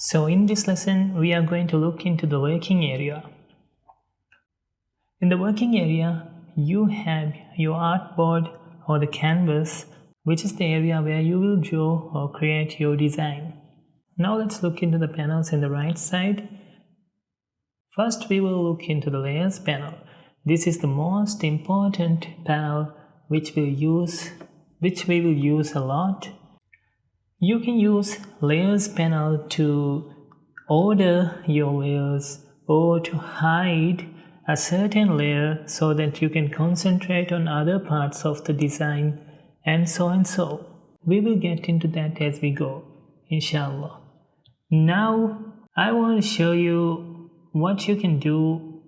So in this lesson, we are going to look into the working area. In the working area, you have your artboard or the canvas, which is the area where you will draw or create your design. Now let's look into the panels in the right side. First, we will look into the layers panel. This is the most important panel which we will use a lot. You can use layers panel to order your layers or to hide a certain layer so that you can concentrate on other parts of the design, and so and so. We will get into that as we go, inshallah. Now I want to show you what you can do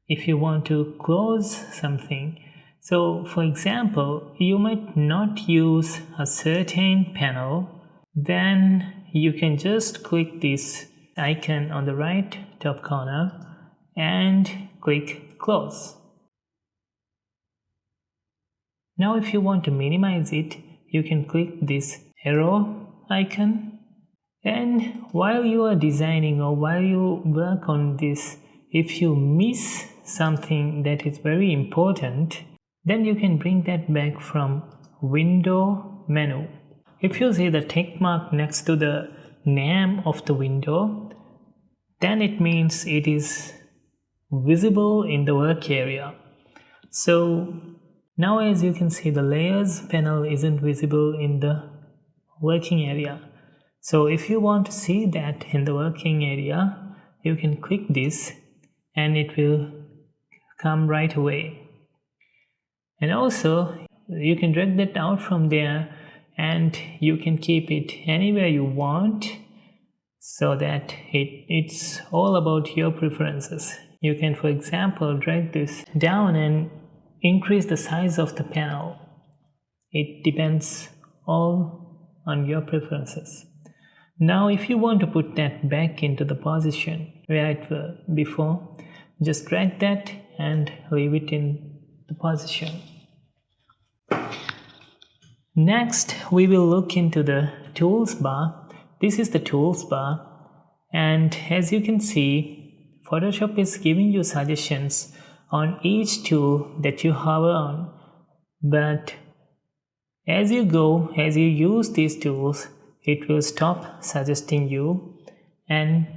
if you want to close something. So for example, you might not use a certain panel, then you can just click this icon on the right top corner and click close. Now if you want to minimize it, you can click this arrow icon, and while you are designing or while you work on this, if you miss something that is very important, then you can bring that back from window menu. If you see the tick mark next to the name of the window, then it means it is visible in the work area. So now as you can see, the layers panel isn't visible in the working area. So if you want to see that in the working area, you can click this and it will come right away. And also you can drag that out from there and you can keep it anywhere you want, so that it's all about your preferences. You can, for example, drag this down and increase the size of the panel. It depends all on your preferences. Now if you want to put that back into the position where it was before, just drag that and leave it in the position. Next, we will look into the tools bar. This is the tools bar, and as you can see, Photoshop is giving you suggestions on each tool that you hover on. But as you use these tools, it will stop suggesting you, and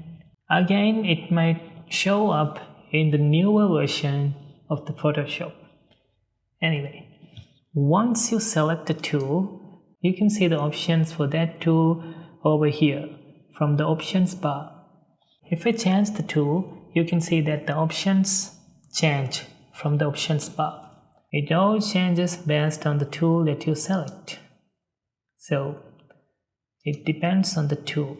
again it might show up in the newer version of the Photoshop. Anyway, once you select a tool, you can see the options for that tool over here from the options bar. If I change the tool, you can see that the options change from the options bar. It all changes based on the tool that you select. So it depends on the tool.